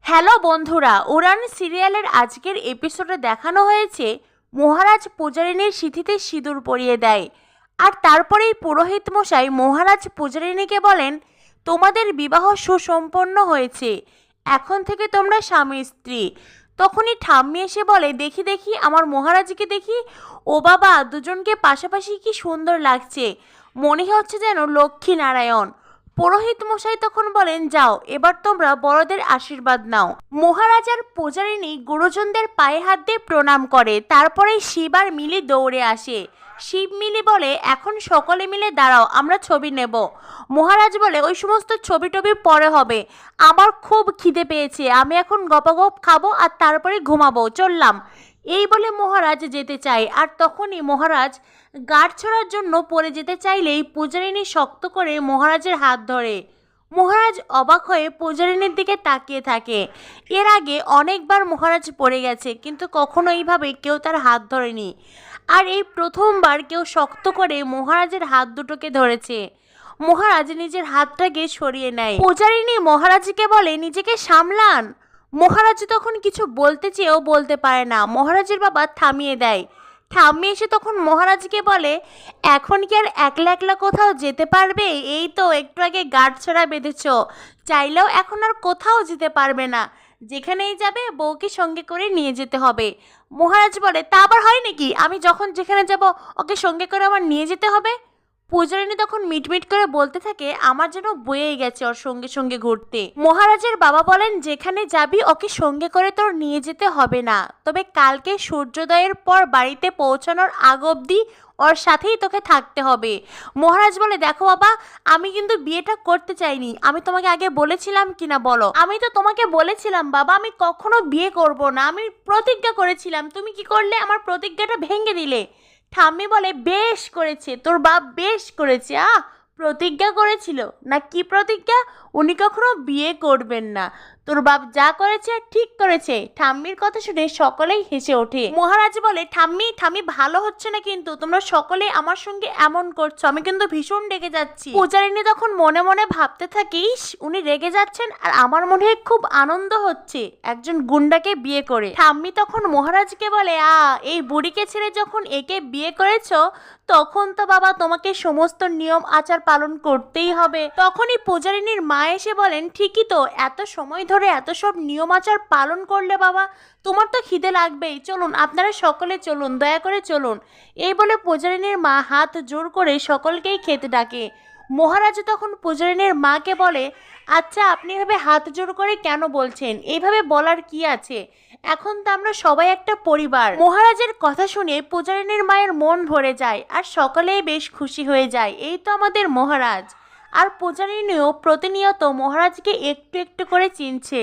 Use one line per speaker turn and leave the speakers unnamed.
Hello বন্ধুরা, উড়ান সিরিয়ালের আজকের এপিসোডে দেখানো হয়েছে মহারাজ পূজারিনীর সিঁথিতে সিঁদুর পরিয়ে দেয়। আর তারপরেই পুরোহিত মশাই মহারাজ পূজারিনীকে বলেন, তোমাদের বিবাহ সুসম্পন্ন হয়েছে, এখন থেকে তোমরা স্বামী স্ত্রী। তখনই ঠাম্মি এসে বলে, দেখি দেখি আমার মহারাজকে দেখি, ও বাবা, দুজনকে পাশাপাশি কি সুন্দর লাগছে, মনে হচ্ছে যেন লক্ষ্মী নারায়ণ। পুরোহিত মশাই তখন বলেন, যাও এবার তোমরা বড়দের আশীর্বাদ নাও। মহারাজ আর পূজারিনী গুরুজনদের পায়ে হাত দিয়ে প্রণাম করে। তারপরে শিব আর মিলি দৌড়ে আসে। শিব মিলি বলে, এখন সকলে মিলে দাঁড়াও, আমরা ছবি নেব। মহারাজ বলে, ওই সমস্ত ছবি টবি পরে হবে, আমার খুব খিদে পেয়েছে, আমি এখন গপাগপ খাবো আর তারপরে ঘুমাবো, চললাম। এই বলে মহারাজ যেতে চায়। আর তখনই মহারাজ গাড় ছোড়ার জন্য পড়ে যেতে চাইলেই পূজারিনী শক্ত করে মহারাজের হাত ধরে। মহারাজ অবাক হয়ে পূজারিনীর দিকে তাকিয়ে থাকে। এর আগে অনেকবার মহারাজ পড়ে গেছে, কিন্তু কখনো এইভাবে কেউ তার হাত ধরেনি। আর এই প্রথমবার কেউ শক্ত করে মহারাজের হাত দুটোকে ধরেছে। মহারাজ নিজের হাতটাকে সরিয়ে নেয়। পূজারিনী মহারাজকে বলে, নিজেকে সামলান। মহারাজ তখন কিছু বলতে চেয়েও বলতে পারে না। মহারাজের বাবা থামিয়ে দেয়। ঠাম্মি এসে তখন মহারাজকে বলে, এখন কি আর একলা একলা কোথাও যেতে পারবে? এই তো একটু আগে গাঁটছড়া বেঁধেছ, চাইলেও এখন আর কোথাও যেতে পারবে না, যেখানেই যাবে বউকে সঙ্গে করে নিয়ে যেতে হবে। মহারাজ বলে, তা আবার হয় নাকি? আমি যখন যেখানে যাব ওকে সঙ্গে করে আমার নিয়ে যেতে হবে? পূজারিনী তখন মিটমিট করে বলতে থাকে, আমার যেন বয়েই গেছে ওর সঙ্গে সঙ্গে ঘুরতে। মহারাজের বাবা বলেন, যেখানে যাবি ওকে সঙ্গে করে তোর নিয়ে যেতে হবে না, তবে কালকে সূর্যোদয়ের পর বাড়িতে পৌঁছানোর আগ অবধি ওর সাথেই তোকে থাকতে হবে। মহারাজ বলে, দেখো বাবা, আমি কিন্তু বিয়েটা করতে চাইনি, আমি তোমাকে আগে বলেছিলাম কিনা বলো? আমি তো তোমাকে বলেছিলাম বাবা, আমি কখনো বিয়ে করব না, আমি প্রতিজ্ঞা করেছিলাম, তুমি কি করলে? আমার প্রতিজ্ঞাটা ভেঙে দিলে। ঠাম্মি বলে, বেশ করেছে, তোর বাপ বেশ করেছে। প্রতিজ্ঞা করেছিল না? কি প্রতিজ্ঞা? উনি কখনো বিয়ে করবেন না। তোর বাপ যা করেছে ঠিক করেছে। ঠাম্মির কথা শুনে সকলেই হেসে ওঠে। মহারাজ বলে, ঠাম্মি ঠাম্মি ভালো হচ্ছে না, কিন্তু তোমরা সকলে আমার সঙ্গে এমন করছো, আমি কিন্তু ভীষণ রেগে যাচ্ছি। পূজারিনী তখন মনে মনে ভাবতে থাকিস, উনি রেগে যাচ্ছেন আর আমার মনে খুব আনন্দ হচ্ছে একজন গুন্ডাকে বিয়ে করে। ঠাম্মি তখন মহারাজকে বলে, এই বুড়িকে ছেড়ে যখন একে বিয়ে করেছো, তখন তো বাবা তোমাকে সমস্ত নিয়ম আচার পালন করতেই হবে। তখনই পূজারিনীর মা এসে বলেন, ঠিকই তো, এত সময় ধরে এত সব নিয়ম আচার পালন করলে বাবা তোমার তো খিদে লাগবেই, চলুন আপনারা সকলে চলুন, দয়া করে চলুন। এই বলে পূজারিনীর মা হাত জোর করে সকলকেই খেতে ডাকে। মহারাজ তখন পূজারিনীর মাকে বলে, আচ্ছা আপনি এভাবে হাত জোর করে কেন বলছেন? এইভাবে বলার কি আছে? এখন তো আমরা সবাই একটা পরিবার। মহারাজের কথা শুনে পূজারিনীর মায়ের মন ভরে যায় আর সকলেই বেশ খুশি হয়ে যায়। এই তো আমাদের মহারাজ। আর পূজারিনীও প্রতিনিয়ত মহারাজকে একটু একটু করে চিনছে।